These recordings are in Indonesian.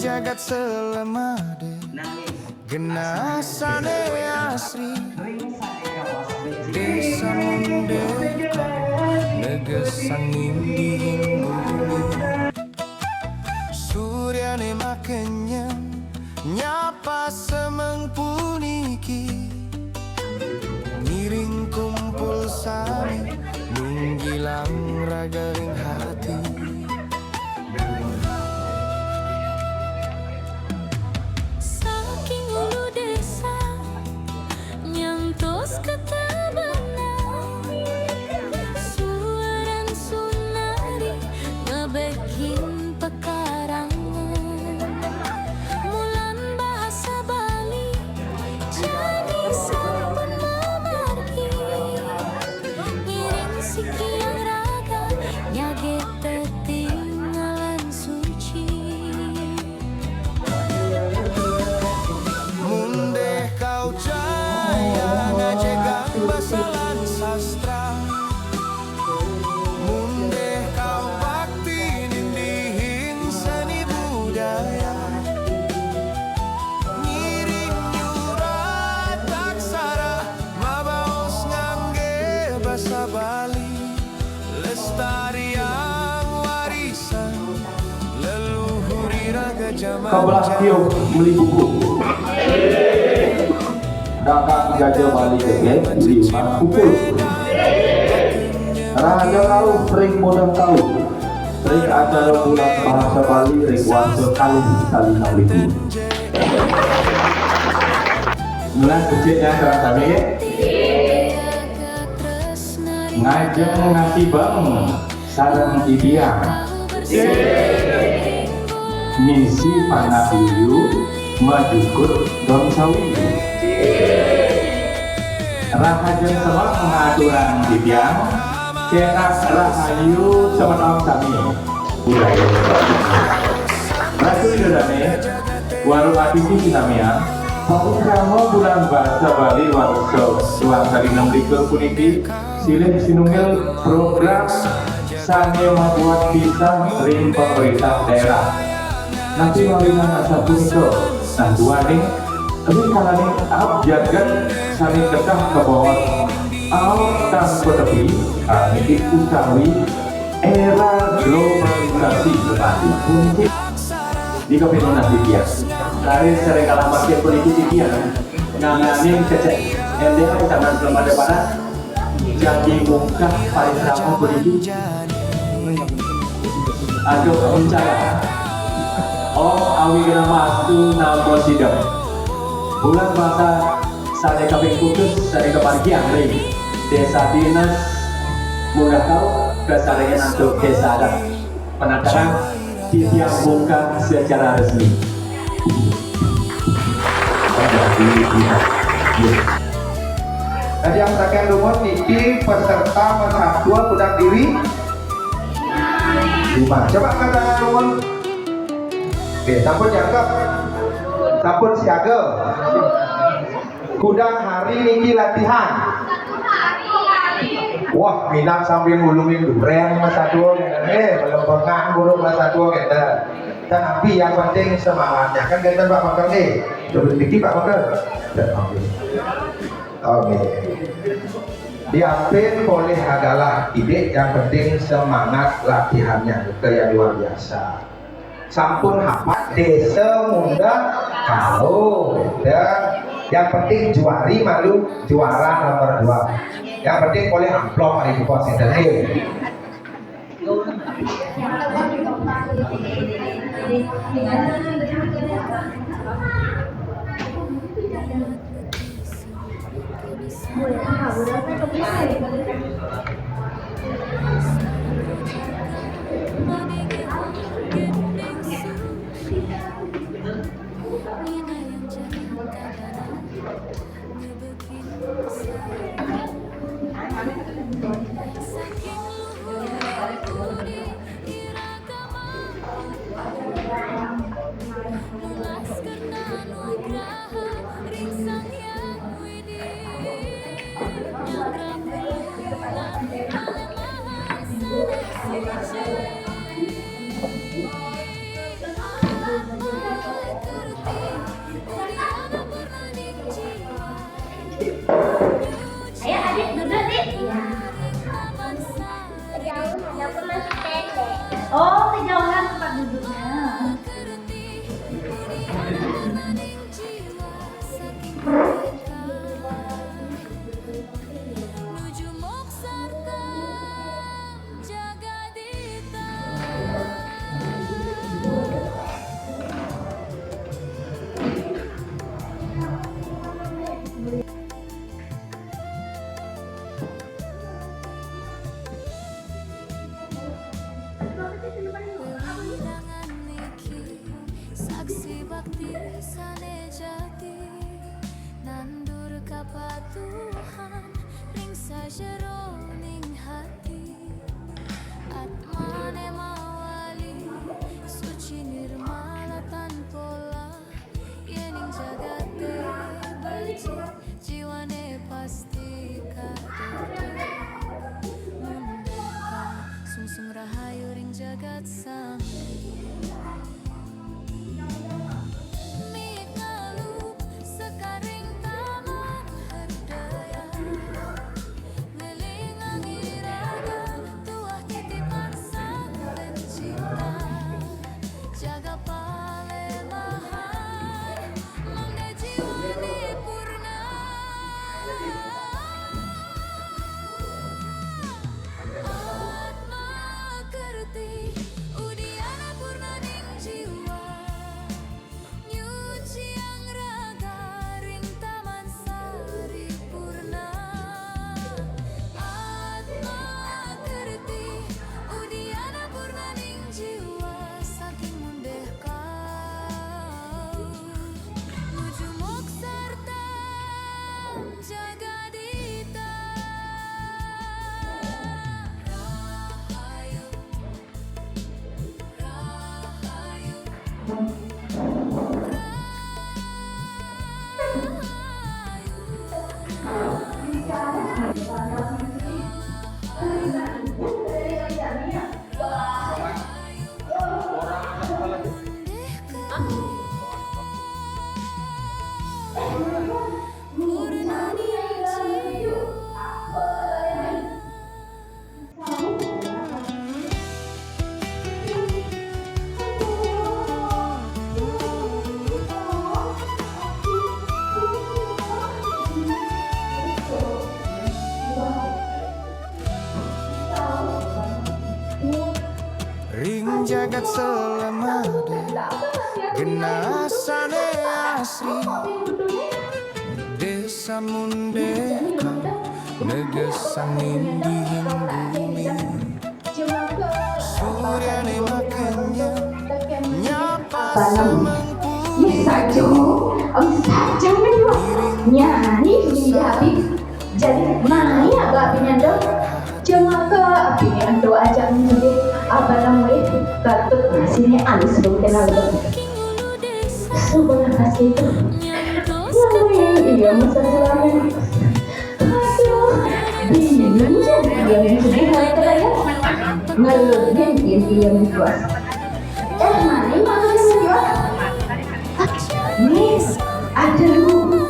jagat selemade genasane asri desa mundeka negesang indihin bumi suryane makenyang nyapa semeng puniki miring kumpul sami nunggilang ragaring hati saking ulu desa nyantos ketabanan suaran sunari ngebekin pekarangan mulan bahasa Bali jadi sampun memargi ngiring sikiang raga nyage tetinggalan suci munde kau jaya ngajegang basalan sastra munde kau bakti nindihin seni budaya ngiring nyurat aksara mabaos ngangge basa Bali lestarian warisan leluhur iraga zaman Kabelah tiup beli buku Dangkang gajah Bali keke lima pukul Raja tahu sering modal tahu sering acara bulan bahasa Bali ring wanso kali sekali 6.000 mulai kecilnya kerang kami ngajeng ngasih bang sarang ibiang misi panabiyu majukur dong sawi rahajeng semua pengaturan ibiang cerak rahayu semenong sami budaya Ratu Idodane warung aktivis Sinamia pengusaha bulan bahasa Bali warso tuang dari 6 puniki silih sinungil program sane membuat bisa ring pemerintah daerah nanti mawingan asa puniko nah dua nih tapi kalane abjagan sane ketah ke bawah tang petepi ini utawi era globalisasi berarti mungkin di kepenuhan dia dari sering alamat yang politik dia nanganin cecek LDH zaman belum ada pada jadi muka paling ramah politik aduh rencana awi nama aku nama sidang bulan masa sare kaping putus sare kepargian ring desa dinas mudah tahu kesarengan untuk desa adat penataran didiambungkan secara resmi Jadi yang saking lumut niki peserta persatuan budak diri 5. Coba katakan lumut. Oke, sampun jangkep, sampun siaga. Kudang hari niki latihan. Wah, minang sambil ngulungin duren masa tua belum pengang buruk masa tua kita. Dan tapi yang penting semangatnya kan kita Pak Bakal nih. Coba dikit Pak Bakal. Oke. Diambil boleh adalah ide yang penting semangat latihannya itu yang luar biasa. Sampun hafal desa muda kalau dan yang penting juari malu juara nomor 2. Yang penting boleh amplop hari bos internet. Oh, kejauhan tempat duduknya. Nuju moksarta jagadita. Pemandangan niki saksi bakti sane jati nandur kapatuhan ring sajeroning hati atmane mawali suci nirmala tanpola yening jagate beji jiwane pasti kadede mundeka sungsung rahayu ring jagat sami mik ngalup sekaring taman herdaya ngelingang iraga tuah titipan sang pencinta jaga palemahan mangga jiwani purna atma kerti udiana purna ning jiwa nyuci yang raga ring taman sari purna atma kerti udiana purna ning jiwa saking mundeh kau nuju moksarta jagadita rahayu rahayu purna ning jiwa. Ring jagat selamade genasane asri desa mundeka negesangin dihing bumi suryane makanya nyapa samang Iya saja, om saja nyanyi sudah habis. Jadi mana agak apinya dong? Cuma ke apinya do aja menjadi apa namanya batuk sini alus dong kenal dong. Sebenarnya kasih itu. Iya masa selama. Aduh, bingung jadi yang sedih hati ya. Ngeluhin dia menjual. Mana maksudnya menjual? Miss, ada lu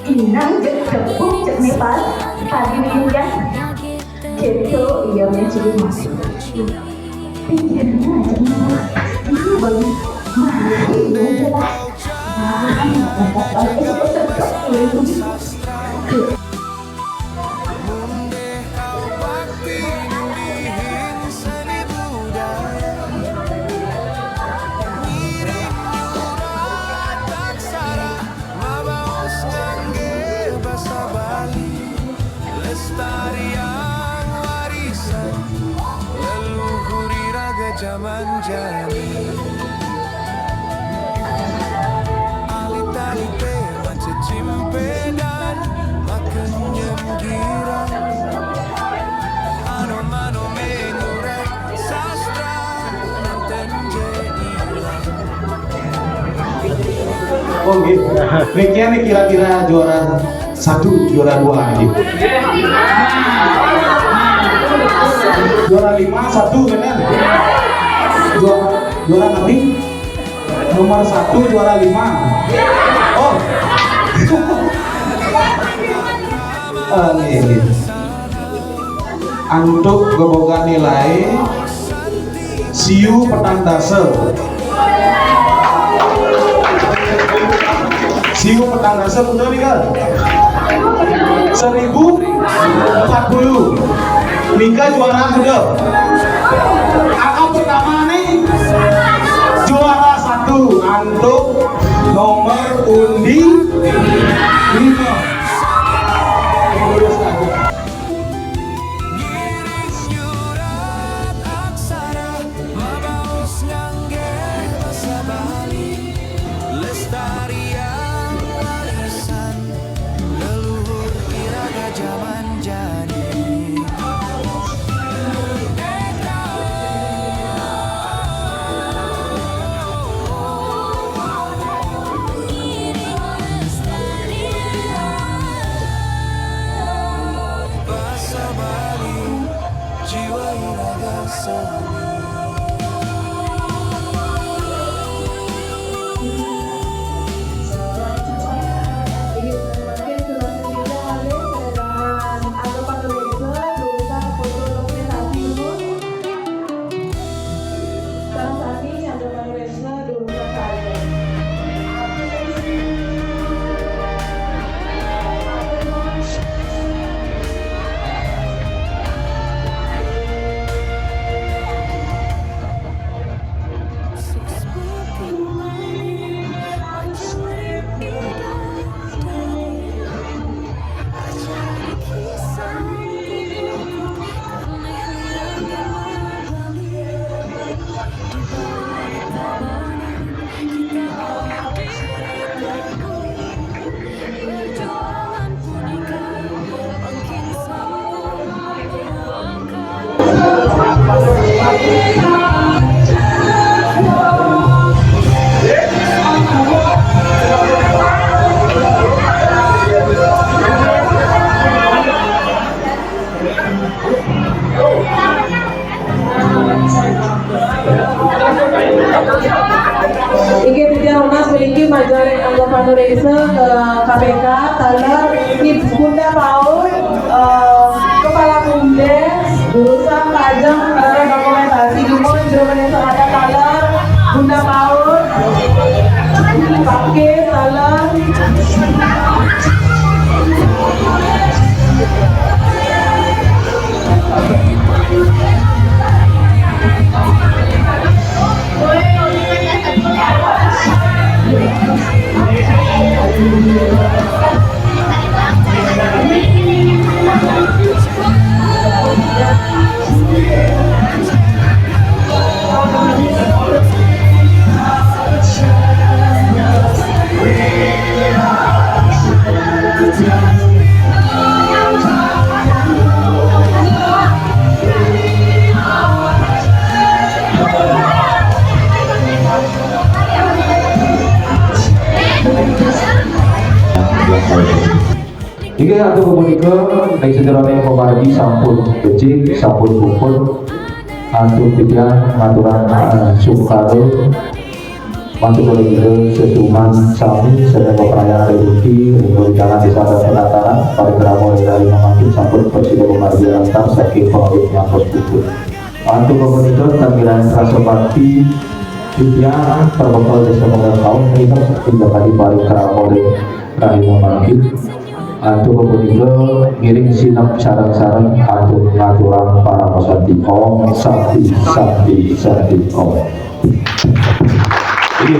inang kebuk cek Nepal pagi mingguan gitu iya mencuri masuk pikirnya aja ini bagus mari jelas zaman jani alita-lite macam cimpedan makan nyenggiran ano-mano menyurat sastra nanten jadilah. Oh gitu. Ricky ini kira-kira juara 1, juara 2 gitu. Juara 5, 1 benar. Juara nanti nomor 1 juara 5. Oh. Ini. Untuk keboga nilai Siu petang dase. Siu petang dase betul nih kan? 1040. Mika juara udah. Angka pertama nih juara 1 untuk nomor undi 5. Ngiring nyurat aksara mabaos ngangge basa Bali lestarian warisan leluhur iraga zaman jani. Basa Bali jiwa iraga seni. Perjuangan punika makin sambung memperjuangkan. Iki Titian Unas memiliki majalah anggota Indonesia ke KPK, Taler, Bunda Paul, Kepala Bumdes, Jurusan Pajak, Dokumentasi, Gimon, Indonesia ada Taler, Bunda Paul, Pakai, Taler. Hingga atau kemudian dari sederhana yang membagi sampun becik, sampun bukun, antum pikiran ngaturan Soekarno, mantu kolektif sesuman sami sedang perayaan rezeki untuk jalan desa dan penataran pada keramo dari memakin sampun presiden pemargian antar saking pengawit nyangkut bukun. Antum kemudian tampilan rasa bakti pikiran perbekal desa pengen tahun melihat hingga kali balik keramo dari rahim memakin. Antu kemudian ngiring sinap sarang-sarang antu ngaturan para pesanti om sakti om. Ini